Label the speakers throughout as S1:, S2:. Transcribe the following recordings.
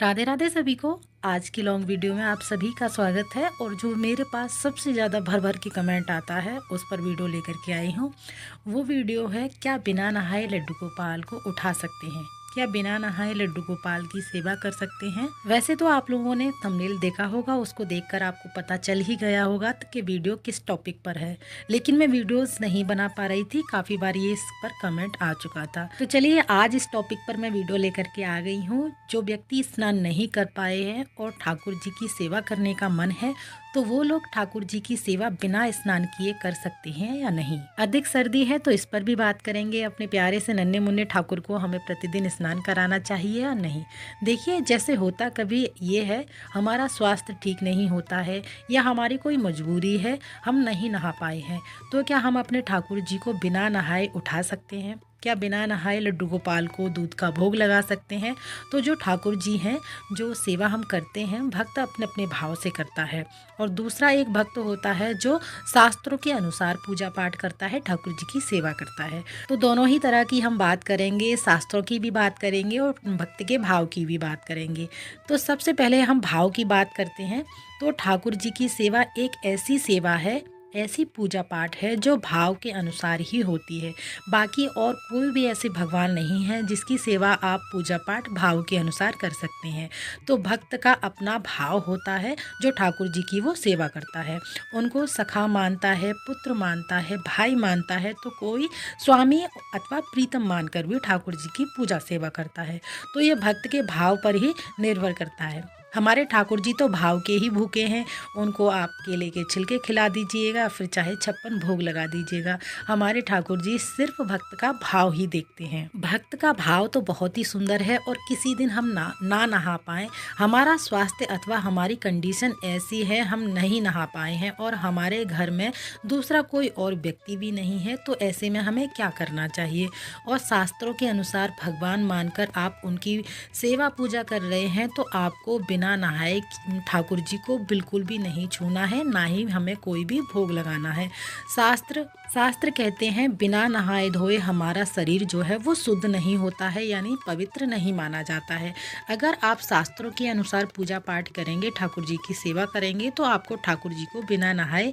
S1: राधे राधे सभी को। आज की लॉन्ग वीडियो में आप सभी का स्वागत है। और जो मेरे पास सबसे ज़्यादा भर भर के कमेंट आता है उस पर वीडियो लेकर के आई हूँ। वो वीडियो है, क्या बिना नहाए लड्डू गोपाल को उठा सकते हैं, क्या बिना नहाए लड्डू गोपाल की सेवा कर सकते हैं। वैसे तो आप लोगों ने थंबनेल देखा होगा, उसको देखकर आपको पता चल ही गया होगा कि वीडियो किस टॉपिक पर है, लेकिन मैं वीडियोस नहीं बना पा रही थी। काफ़ी बार ये इस पर कमेंट आ चुका था। तो चलिए आज इस टॉपिक पर मैं वीडियो लेकर के आ गई हूँ। जो व्यक्ति स्नान नहीं कर पाए हैं और ठाकुर जी की सेवा करने का मन है, तो वो लोग ठाकुर जी की सेवा बिना स्नान किए कर सकते हैं या नहीं। अधिक सर्दी है तो इस पर भी बात करेंगे। अपने प्यारे से नन्हे मुन्ने ठाकुर को हमें प्रतिदिन स्नान कराना चाहिए या नहीं। देखिए, जैसे होता कभी ये है, हमारा स्वास्थ्य ठीक नहीं होता है या हमारी कोई मजबूरी है, हम नहीं नहा पाए हैं, तो क्या हम अपने ठाकुर जी को बिना नहाए उठा सकते हैं? क्या बिना नहाए लड्डू गोपाल को दूध का भोग लगा सकते हैं? तो जो ठाकुर जी हैं, जो सेवा हम करते हैं, भक्त अपने अपने भाव से करता है। और दूसरा एक भक्त होता है जो शास्त्रों के अनुसार पूजा पाठ करता है, ठाकुर जी की सेवा करता है। तो दोनों ही तरह की हम बात करेंगे, शास्त्रों की भी बात करेंगे और भक्त के भाव की भी बात करेंगे। तो सबसे पहले हम भाव की बात करते हैं। तो ठाकुर जी की सेवा एक ऐसी सेवा है, ऐसी पूजा पाठ है जो भाव के अनुसार ही होती है। बाकी और कोई भी ऐसे भगवान नहीं है जिसकी सेवा आप पूजा पाठ भाव के अनुसार कर सकते हैं। तो भक्त का अपना भाव होता है जो ठाकुर जी की वो सेवा करता है। उनको सखा मानता है, पुत्र मानता है, भाई मानता है, तो कोई स्वामी अथवा प्रीतम मानकर भी ठाकुर जी की पूजा सेवा करता है। तो ये भक्त के भाव पर ही निर्भर करता है। हमारे ठाकुर जी तो भाव के ही भूखे हैं। उनको आप केले के छिलके खिला दीजिएगा, फिर चाहे 56 भोग लगा दीजिएगा, हमारे ठाकुर जी सिर्फ भक्त का भाव ही देखते हैं। भक्त का भाव तो बहुत ही सुंदर है। और किसी दिन हम ना नहा पाए, हमारा स्वास्थ्य अथवा हमारी कंडीशन ऐसी है, हम नहीं नहा पाए हैं और हमारे घर में दूसरा कोई और व्यक्ति भी नहीं है, तो ऐसे में हमें क्या करना चाहिए? और शास्त्रों के अनुसार भगवान मानकर आप उनकी सेवा पूजा कर रहे हैं, तो आपको बिना नहाए ठाकुर जी को बिल्कुल भी नहीं छूना है, ना ही हमें कोई भी भोग लगाना है। शास्त्र कहते हैं बिना नहाए धोए हमारा शरीर जो है वो शुद्ध नहीं होता है, यानी पवित्र नहीं माना जाता है। अगर आप शास्त्रों के अनुसार पूजा पाठ करेंगे, ठाकुर जी की सेवा करेंगे, तो आपको ठाकुर जी को बिना नहाए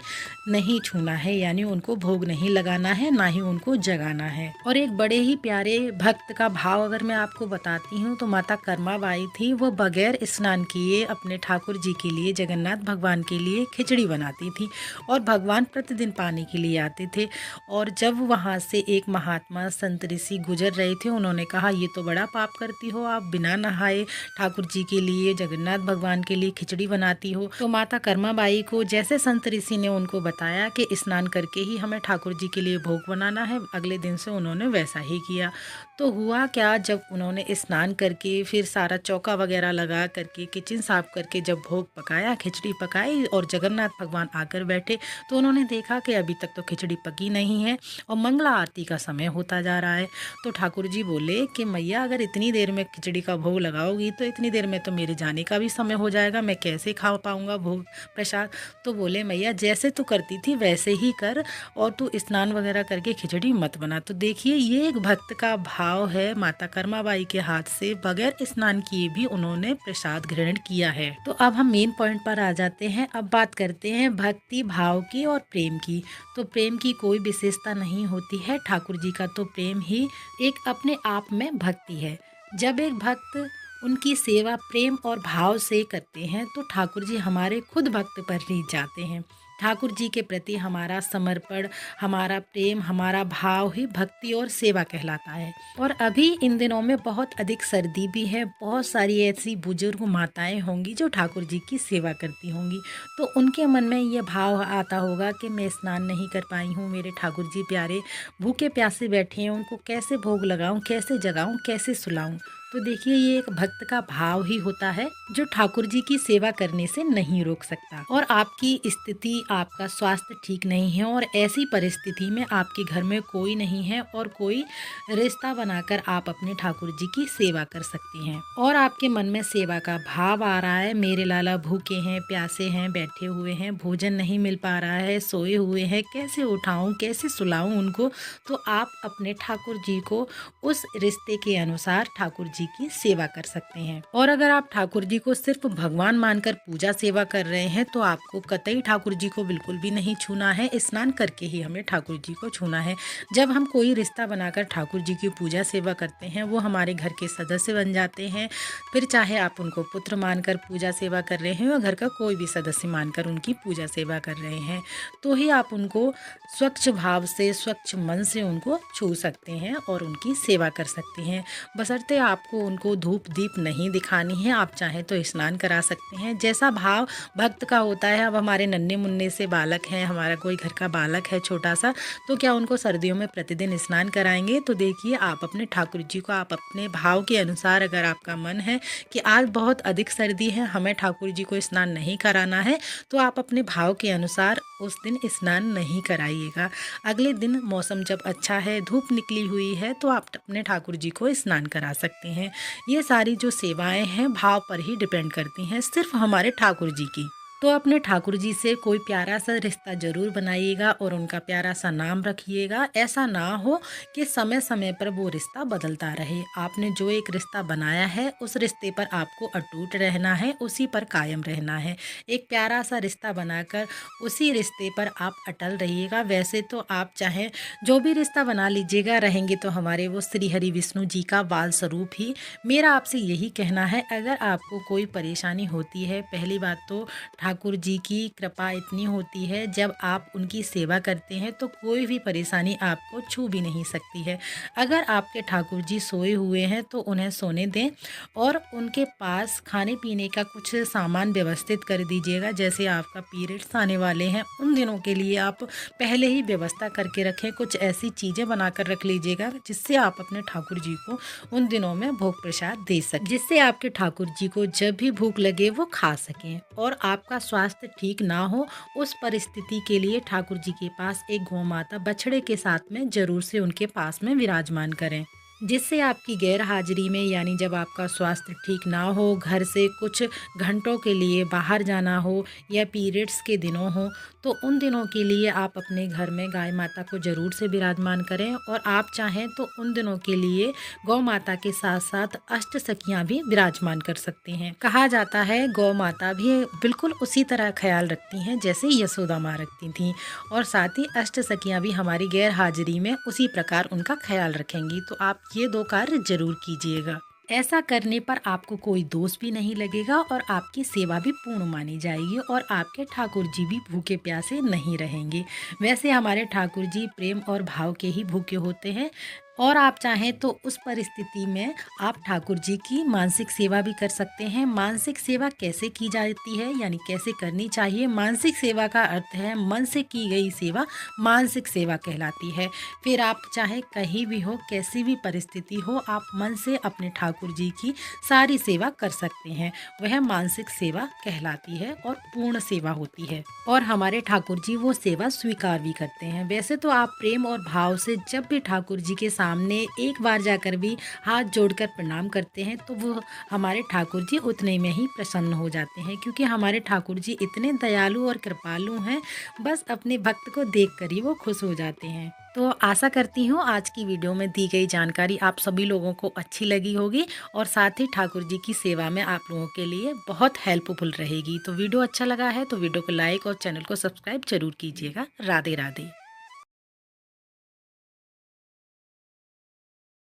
S1: नहीं छूना है, यानी उनको भोग नहीं लगाना है, ना ही उनको जगाना है। और एक बड़े ही प्यारे भक्त का भाव अगर मैं आपको बताती हूँ, तो माता कर्माबाई थी, वो बगैर स्नान किए अपने ठाकुर जी के लिए, जगन्नाथ भगवान के लिए खिचड़ी बनाती थी और भगवान प्रतिदिन पाने के लिए आते थे। और जब वहाँ से एक महात्मा संत ऋषि गुजर रहे थे, उन्होंने कहा, ये तो बड़ा पाप करती हो, आप बिना नहाए ठाकुर जी के लिए, जगन्नाथ भगवान के लिए खिचड़ी बनाती हो। तो माता कर्माबाई को जैसे संत ऋषि ने उनको बताया कि स्नान करके ही हमें ठाकुर जी के लिए भोग बनाना है, अगले दिन से उन्होंने वैसा ही किया। तो हुआ क्या, जब उन्होंने स्नान करके फिर सारा चौका वगैरह लगा करके, किचन साफ करके जब भोग पकाया, खिचड़ी पकाई और जगन्नाथ भगवान आकर बैठे, तो उन्होंने देखा कि अभी तक तो खिचड़ी पकी नहीं है और मंगला आरती का समय होता जा रहा है। तो ठाकुर जी बोले कि मैया, अगर इतनी देर में खिचड़ी का भोग लगाओगी तो इतनी देर में तो मेरे जाने का भी समय हो जाएगा, मैं कैसे खा पाऊँगा भोग प्रसाद। तो बोले, मैया जैसे तू करती थी वैसे ही कर, और तू स्नान वगैरह करके खिचड़ी मत बना। तो देखिए, ये एक भक्त का भाव है। माता कर्माबाई के हाथ से बगैर स्नान किए भी उन्होंने प्रसाद ग्रहण किया है। तो अब हम मेन पॉइंट पर आ जाते हैं। अब बात करते हैं भक्ति भाव की और प्रेम की। तो प्रेम की कोई विशेषता नहीं होती है, ठाकुर जी का तो प्रेम ही एक अपने आप में भक्ति है। जब एक भक्त उनकी सेवा प्रेम और भाव से करते हैं, तो ठाकुर जी हमारे खुद भक्त पर रीझ जाते हैं। ठाकुर जी के प्रति हमारा समर्पण, हमारा प्रेम, हमारा भाव ही भक्ति और सेवा कहलाता है। और अभी इन दिनों में बहुत अधिक सर्दी भी है, बहुत सारी ऐसी बुजुर्ग माताएं होंगी जो ठाकुर जी की सेवा करती होंगी, तो उनके मन में ये भाव आता होगा कि मैं स्नान नहीं कर पाई हूँ, मेरे ठाकुर जी प्यारे भूखे प्यासे बैठे हैं, उनको कैसे भोग लगाऊं, कैसे जगाऊं, कैसे सुलाऊं। तो देखिए, ये एक भक्त का भाव ही होता है जो ठाकुर जी की सेवा करने से नहीं रोक सकता। और आपकी स्थिति, आपका स्वास्थ्य ठीक नहीं है और ऐसी परिस्थिति में आपके घर में कोई नहीं है और कोई रिश्ता बनाकर आप अपने ठाकुर जी की सेवा कर सकती हैं। और आपके मन में सेवा का भाव आ रहा है, मेरे लाला भूखे हैं, प्यासे हैं, बैठे हुए हैं, भोजन नहीं मिल पा रहा है, सोए हुए हैं, कैसे उठाऊं, कैसे सुलाऊं उनको। तो आप अपने ठाकुर जी को उस रिश्ते के अनुसार ठाकुर जी की सेवा कर सकते हैं। और अगर आप ठाकुर जी को सिर्फ भगवान मानकर पूजा सेवा कर रहे हैं तो आपको कतई ठाकुर जी को बिल्कुल भी नहीं छूना है। स्नान करके ही हमें ठाकुर जी को छूना है। जब हम कोई रिश्ता बनाकर ठाकुर जी की पूजा सेवा करते हैं वो हमारे घर के सदस्य बन जाते हैं। फिर चाहे आप उनको पुत्र मानकर पूजा सेवा कर रहे हैं या घर का कोई भी सदस्य मानकर उनकी पूजा सेवा कर रहे हैं, तो ही आप उनको स्वच्छ भाव से, स्वच्छ मन से उनको छू सकते हैं और उनकी सेवा कर सकते हैं। बशर्ते आपको उनको धूप दीप नहीं दिखानी है, आप चाहें तो स्नान करा सकते हैं। जैसा भाव भक्त का होता है। अब हमारे नन्हे मुन्ने से बालक हैं, हमारा कोई घर का बालक है छोटा सा, तो क्या उनको सर्दियों में प्रतिदिन स्नान कराएंगे? तो देखिए, आप अपने ठाकुर जी को आप अपने भाव के अनुसार, अगर आपका मन है कि आज बहुत अधिक सर्दी है, हमें ठाकुर जी को स्नान नहीं कराना है, तो आप अपने भाव के अनुसार उस दिन स्नान नहीं कराइएगा। अगले दिन मौसम जब अच्छा है, धूप निकली हुई है, तो आप अपने ठाकुर जी को स्नान करा सकते हैं। ये सारी जो सेवाएं हैं भाव पर ही डिपेंड करती हैं, सिर्फ हमारे ठाकुर जी की। तो अपने ठाकुर जी से कोई प्यारा सा रिश्ता जरूर बनाइएगा और उनका प्यारा सा नाम रखिएगा। ऐसा ना हो कि समय समय पर वो रिश्ता बदलता रहे। आपने जो एक रिश्ता बनाया है उस रिश्ते पर आपको अटूट रहना है, उसी पर कायम रहना है। एक प्यारा सा रिश्ता बनाकर उसी रिश्ते पर आप अटल रहिएगा। वैसे तो आप चाहें जो भी रिश्ता बना लीजिएगा, रहेंगे तो हमारे वो श्री हरि विष्णु जी का बाल स्वरूप ही। मेरा आपसे यही कहना है, अगर आपको कोई परेशानी होती है, पहली बात तो ठाकुर जी की कृपा इतनी होती है, जब आप उनकी सेवा करते हैं तो कोई भी परेशानी आपको छू भी नहीं सकती है। अगर आपके ठाकुर जी सोए हुए हैं तो उन्हें सोने दें और उनके पास खाने पीने का कुछ सामान व्यवस्थित कर दीजिएगा। जैसे आपका पीरियड्स आने वाले हैं, उन दिनों के लिए आप पहले ही व्यवस्था करके रखें। कुछ ऐसी चीज़ें बनाकर रख लीजिएगा जिससे आप अपने ठाकुर जी को उन दिनों में भोग प्रसाद दे सकें, जिससे आपके ठाकुर जी को जब भी भूख लगे वो खा सकें। और आपका स्वास्थ्य ठीक ना हो, उस परिस्थिति के लिए ठाकुर जी के पास एक गौ माता बछड़े के साथ में जरूर से उनके पास में विराजमान करें, जिससे आपकी गैर हाजिरी में, यानी जब आपका स्वास्थ्य ठीक ना हो, घर से कुछ घंटों के लिए बाहर जाना हो या पीरियड्स के दिनों हो, तो उन दिनों के लिए आप अपने घर में गाय माता को ज़रूर से विराजमान करें। और आप चाहें तो उन दिनों के लिए गौ माता के साथ साथ अष्ट सखियाँ भी विराजमान कर सकते हैं। कहा जाता है गौ माता भी बिल्कुल उसी तरह ख्याल रखती हैं जैसे यशोदा माँ रखती थीं, और साथ ही अष्ट सखियाँ भी हमारी गैर हाजिरी में उसी प्रकार उनका ख्याल रखेंगी। तो आप ये 2 कार्य जरूर कीजिएगा। ऐसा करने पर आपको कोई दोष भी नहीं लगेगा और आपकी सेवा भी पूर्ण मानी जाएगी और आपके ठाकुर जी भी भूखे प्यासे नहीं रहेंगे। वैसे हमारे ठाकुर जी प्रेम और भाव के ही भूखे होते हैं, और आप चाहें तो उस परिस्थिति में आप ठाकुर जी की मानसिक सेवा भी कर सकते हैं। मानसिक सेवा कैसे की जाती है, यानी कैसे करनी चाहिए? मानसिक सेवा का अर्थ है मन से की गई सेवा मानसिक सेवा कहलाती है। फिर आप चाहे कहीं भी हो, कैसी भी परिस्थिति हो, आप मन से अपने ठाकुर जी की सारी सेवा कर सकते हैं। वह मानसिक सेवा कहलाती है और पूर्ण सेवा होती है, और हमारे ठाकुर जी वो सेवा स्वीकार भी करते हैं। वैसे तो आप प्रेम और भाव से जब भी ठाकुर जी के सामने एक बार जाकर भी हाथ जोड़कर प्रणाम करते हैं तो वो हमारे ठाकुर जी उतने में ही प्रसन्न हो जाते हैं, क्योंकि हमारे ठाकुर जी इतने दयालु और कृपालु हैं। बस अपने भक्त को देखकर ही वो खुश हो जाते हैं। तो आशा करती हूँ आज की वीडियो में दी गई जानकारी आप सभी लोगों को अच्छी लगी होगी और साथ ही ठाकुर जी की सेवा में आप लोगों के लिए बहुत हेल्पफुल रहेगी। तो वीडियो अच्छा लगा है तो वीडियो को लाइक और चैनल को सब्सक्राइब जरूर कीजिएगा। राधे राधे।